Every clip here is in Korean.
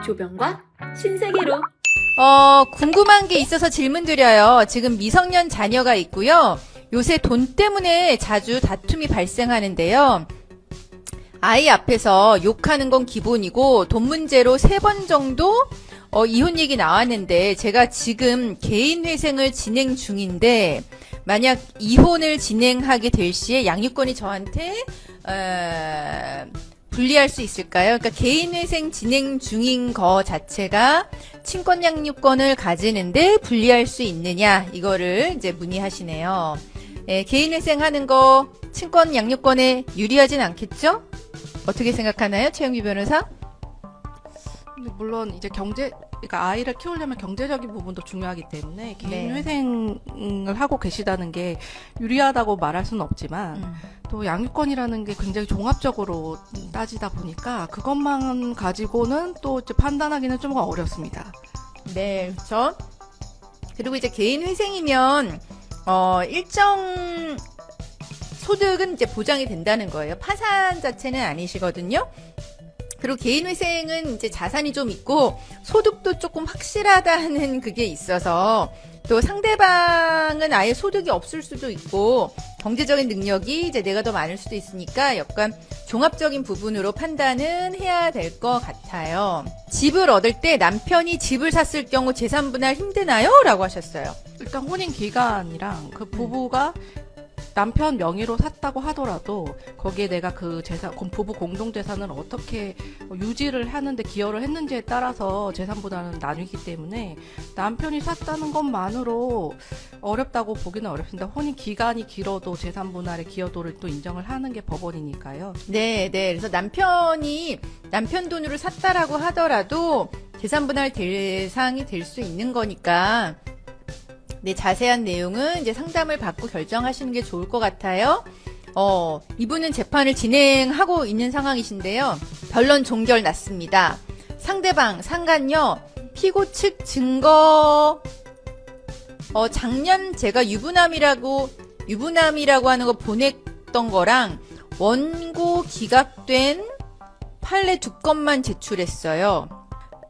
조병과 신세계로. 궁금한 게 있어서 질문 드려요. 지금 미성년 자녀가 있고요. 요새 돈 때문에 자주 다툼이 발생하는데요. 아이 앞에서 욕하는 건 기본이고 돈 문제로 3번 정도 이혼 얘기 나왔는데, 제가 지금 개인 회생을 진행 중인데 만약 이혼을 진행하게 될 시에 양육권이 저한테 불리할 수 있을까요? 그러니까 개인 회생 진행 중인 거 자체가 친권 양육권을 가지는데 불리할 수 있느냐, 이거를 이제 문의하시네요. 개인 회생하는 거 친권 양육권에 유리하진 않겠죠? 어떻게 생각하나요, 최영미 변호사? 물론 이제 그러니까 아이를 키우려면 경제적인 부분도 중요하기 때문에 개인 네. 회생을 하고 계시다는 게 유리하다고 말할 수는 없지만 또 양육권이라는 게 굉장히 종합적으로 따지다 보니까 그것만 가지고는 또 이제 판단하기는 좀 어렵습니다. 네, 그렇죠. 그리고 이제 개인 회생이면 일정 소득은 이제 보장이 된다는 거예요. 파산 자체는 아니시거든요. 그리고 개인 회생은 이제 자산이 좀 있고 소득도 조금 확실하다는 그게 있어서, 또 상대방은 아예 소득이 없을 수도 있고 경제적인 능력이 이제 내가 더 많을 수도 있으니까 약간 종합적인 부분으로 판단은 해야 될 것 같아요. 집을 얻을 때 남편이 집을 샀을 경우 재산 분할 힘드나요? 라고 하셨어요. 일단 혼인 기간이랑 그 부부가 남편 명의로 샀다고 하더라도 거기에 내가 그 재산, 부부 공동 재산을 어떻게 유지를 하는데 기여를 했는지에 따라서 재산 분할은 나뉘기 때문에 남편이 샀다는 것만으로 어렵다고 보기는 어렵습니다. 혼인 기간이 길어도 재산 분할의 기여도를 또 인정을 하는 게 법원이니까요. 네. 그래서 남편이 남편 돈으로 샀다라고 하더라도 재산 분할 대상이 될 수 있는 거니까, 네, 자세한 내용은 이제 상담을 받고 결정하시는 게 좋을 것 같아요. 이분은 재판을 진행하고 있는 상황이신데요. 변론 종결 났습니다. 상대방, 상간녀, 피고 측 증거, 작년 제가 유부남이라고 하는 거 보냈던 거랑 원고 기각된 판례 2건만 제출했어요.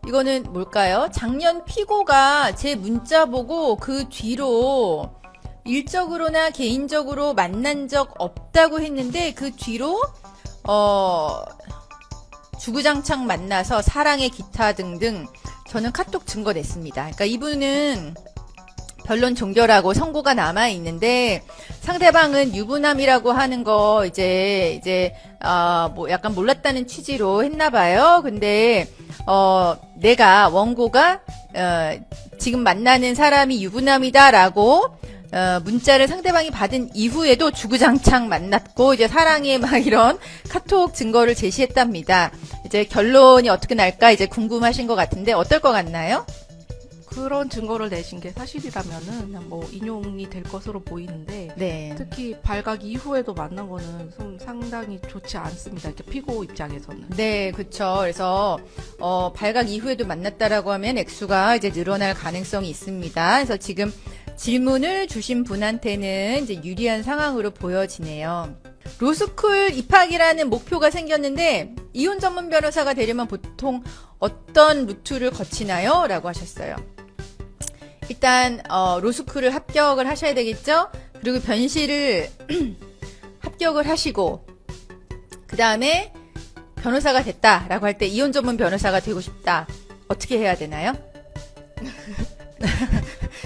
이거는 뭘까요? 작년 피고가 제 문자 보고 그 뒤로 일적으로나 개인적으로 만난 적 없다고 했는데, 그 뒤로 주구장창 만나서 사랑의 기타 등등 저는 카톡 증거 냈습니다. 그러니까 이분은 변론 종결하고 선고가 남아 있는데, 상대방은 유부남이라고 하는 거 이제 뭐 약간 몰랐다는 취지로 했나 봐요. 근데 내가 원고가 지금 만나는 사람이 유부남이다라고 문자를 상대방이 받은 이후에도 주구장창 만났고 이제 사랑해 막 이런 카톡 증거를 제시했답니다. 이제 결론이 어떻게 날까 이제 궁금하신 것 같은데 어떨 것 같나요? 그런 증거를 내신 게 사실이라면은 그냥 뭐 인용이 될 것으로 보이는데, 네. 특히 발각 이후에도 만난 거는 좀 상당히 좋지 않습니다. 이렇게 피고 입장에서는. 네, 그렇죠. 그래서 발각 이후에도 만났다라고 하면 액수가 이제 늘어날 가능성이 있습니다. 그래서 지금 질문을 주신 분한테는 이제 유리한 상황으로 보여지네요. 로스쿨 입학이라는 목표가 생겼는데 이혼 전문 변호사가 되려면 보통 어떤 루트를 거치나요? 라고 하셨어요. 일단 로스쿨을 합격을 하셔야 되겠죠? 그리고 변실을 합격을 하시고, 그 다음에 변호사가 됐다라고 할 때 이혼 전문 변호사가 되고 싶다. 어떻게 해야 되나요?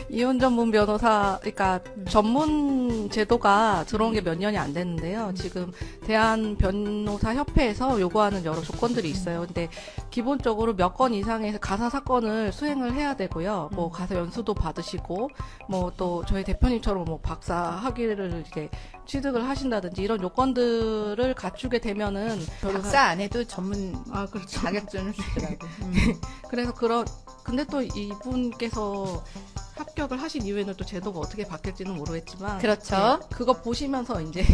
이혼 전문 변호사, 그러니까 전문 제도가 들어온 게 몇 년이 안 됐는데요. 지금 대한 변호사 협회에서 요구하는 여러 조건들이 있어요. 근데 기본적으로 몇 건 이상의 가사 사건을 수행을 해야 되고요. 뭐 가사 연수도 받으시고, 뭐 또 저희 대표님처럼 뭐 박사 학위를 이렇게 취득을 하신다든지 이런 요건들을 갖추게 되면은 박사 안 해도 전문 그렇죠. 자격증을 주더라고. 그래서 근데 또 이분께서 합격을 하신 이후에는 또 제도가 어떻게 바뀔지는 모르겠지만, 그렇죠. 네, 그거 보시면서 이제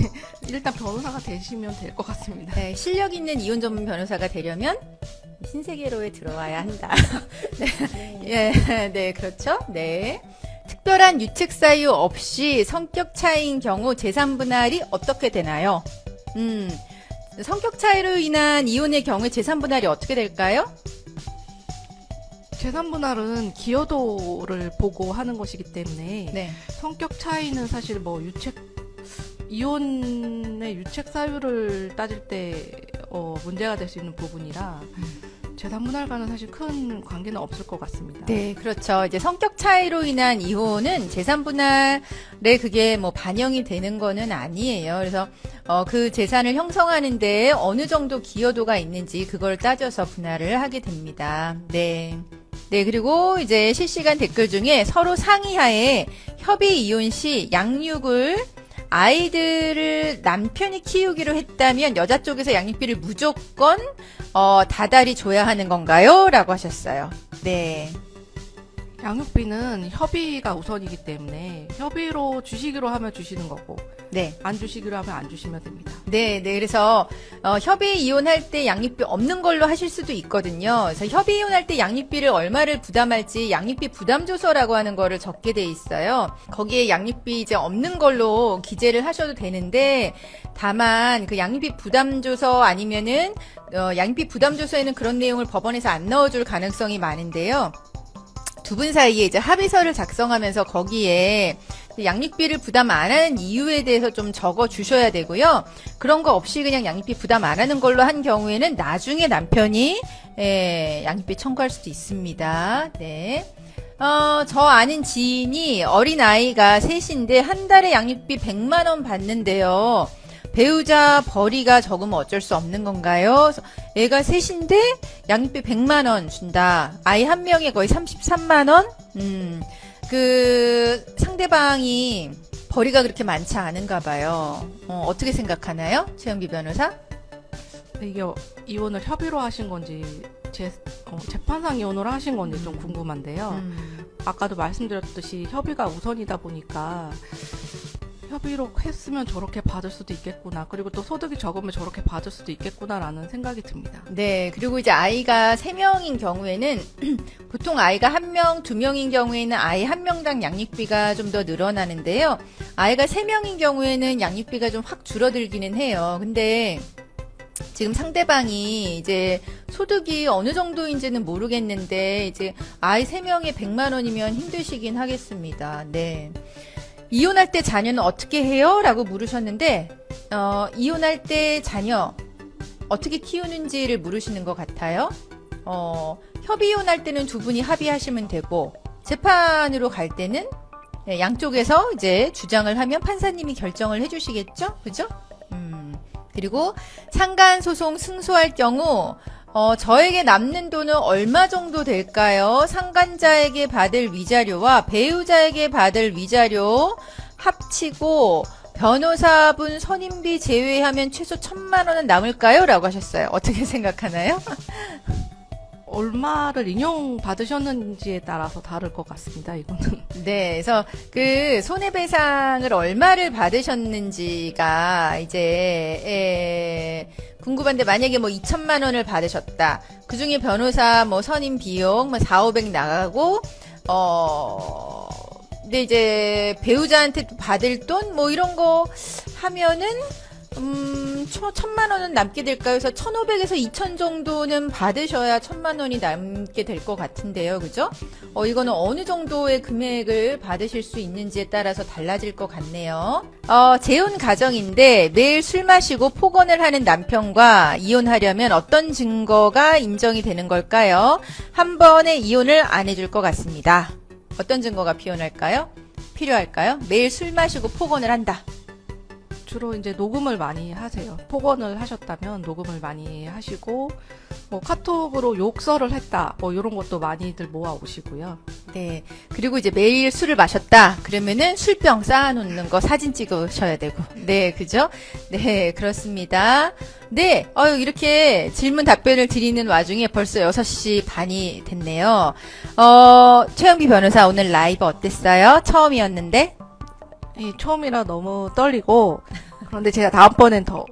일단 변호사가 되시면 될 것 같습니다. 네, 실력 있는 이혼 전문 변호사가 되려면 신세계로에 들어와야 한다. 네, 그렇죠. 네. 특별한 유책 사유 없이 성격 차이인 경우 재산 분할이 어떻게 되나요? 성격 차이로 인한 이혼의 경우에 재산 분할이 어떻게 될까요? 재산분할은 기여도를 보고 하는 것이기 때문에 네. 성격 차이는 사실 뭐 이혼의 유책 사유를 따질 때 문제가 될 수 있는 부분이라 재산분할과는 사실 큰 관계는 없을 것 같습니다. 네, 그렇죠. 이제 성격 차이로 인한 이혼은 재산분할에 그게 뭐 반영이 되는 거는 아니에요. 그래서 그 재산을 형성하는데 어느 정도 기여도가 있는지 그걸 따져서 분할을 하게 됩니다. 네. 네, 그리고 이제 실시간 댓글 중에 서로 상의하에 협의 이혼 시 양육을 아이들을 남편이 키우기로 했다면 여자 쪽에서 양육비를 무조건 다달이 줘야 하는 건가요? 라고 하셨어요. 네. 양육비는 협의가 우선이기 때문에 협의로 주시기로 하면 주시는 거고 네. 안 주시기로 하면 안 주시면 됩니다. 네, 네. 그래서 협의 이혼할 때 양육비 없는 걸로 하실 수도 있거든요. 그래서 협의 이혼할 때 양육비를 얼마를 부담할지 양육비 부담조서라고 하는 거를 적게 돼 있어요. 거기에 양육비 이제 없는 걸로 기재를 하셔도 되는데 다만 그 양육비 부담조서 아니면은 양육비 부담조서에는 그런 내용을 법원에서 안 넣어줄 가능성이 많은데요. 두 분 사이에 이제 합의서를 작성하면서 거기에 양육비를 부담 안 하는 이유에 대해서 좀 적어 주셔야 되고요. 그런 거 없이 그냥 양육비 부담 안 하는 걸로 한 경우에는 나중에 남편이 양육비 청구할 수도 있습니다. 네. 저 아는 지인이 어린아이가 셋인데 한 달에 양육비 100만 원 받는데요. 배우자 벌이가 적으면 어쩔 수 없는 건가요? 애가 셋인데 양육비 100만 원 준다. 아이 한 명에 거의 33만 원? 그 상대방이 벌이가 그렇게 많지 않은가 봐요. 어떻게 생각하나요? 최영기 변호사? 이게 이혼을 협의로 하신 건지 재판상 이혼을 하신 건지 좀 궁금한데요. 아까도 말씀드렸듯이 협의가 우선이다 보니까 협의로 했으면 저렇게 받을 수도 있겠구나. 그리고 또 소득이 적으면 저렇게 받을 수도 있겠구나라는 생각이 듭니다. 네, 그리고 이제 아이가 3명인 경우에는 보통 아이가 1명, 2명인 경우에는 아이 1명당 양육비가 좀 더 늘어나는데요. 아이가 3명인 경우에는 양육비가 좀 확 줄어들기는 해요. 근데 지금 상대방이 이제 소득이 어느 정도인지는 모르겠는데 이제 아이 3명에 100만 원이면 힘드시긴 하겠습니다. 네. 이혼할 때 자녀는 어떻게 해요? 라고 물으셨는데 이혼할 때 자녀 어떻게 키우는지를 물으시는 것 같아요. 협의 이혼할 때는 두 분이 합의하시면 되고 재판으로 갈 때는 양쪽에서 이제 주장을 하면 판사님이 결정을 해주시겠죠? 그죠? 그리고 상간소송 승소할 경우 저에게 남는 돈은 얼마 정도 될까요? 상간자에게 받을 위자료와 배우자에게 받을 위자료 합치고 변호사분 선임비 제외하면 최소 1,000만 원은 남을까요? 라고 하셨어요. 어떻게 생각하나요? 얼마를 인용받으셨는지에 따라서 다를 것 같습니다. 이거는. 네, 그래서 그 손해배상을 얼마를 받으셨는지가 이제 궁금한데 만약에 뭐 2천만 원을 받으셨다. 그 중에 변호사 뭐 선임 비용 뭐 4,500 나가고 근데 이제 배우자한테 받을 돈 뭐 이런 거 하면은 1,000만 원은 남게 될까요? 그래서 1,500에서 2,000 정도는 받으셔야 1,000만 원이 남게 될 것 같은데요. 그죠? 이거는 어느 정도의 금액을 받으실 수 있는지에 따라서 달라질 것 같네요. 재혼 가정인데 매일 술 마시고 폭언을 하는 남편과 이혼하려면 어떤 증거가 인정이 되는 걸까요? 한 번에 이혼을 안 해줄 것 같습니다. 어떤 증거가 필요할까요? 매일 술 마시고 폭언을 한다. 주로 이제 녹음을 많이 하세요. 폭언을 하셨다면 녹음을 많이 하시고 뭐 카톡으로 욕설을 했다. 뭐 이런 것도 많이들 모아 오시고요. 네. 그리고 이제 매일 술을 마셨다. 그러면은 술병 쌓아놓는 거 사진 찍으셔야 되고. 네, 그죠? 네, 그렇습니다. 네, 이렇게 질문 답변을 드리는 와중에 벌써 6시 반이 됐네요. 최영기 변호사 오늘 라이브 어땠어요? 처음이었는데? 처음이라 너무 떨리고 그런데 제가 다음번엔 더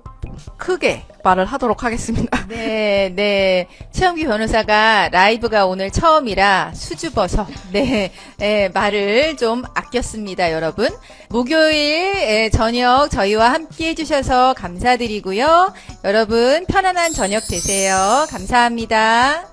크게 말을 하도록 하겠습니다. 네, 네. 최영기 변호사가 라이브가 오늘 처음이라 수줍어서 말을 좀 아꼈습니다, 여러분. 목요일 저녁 저희와 함께 해주셔서 감사드리고요. 여러분 편안한 저녁 되세요. 감사합니다.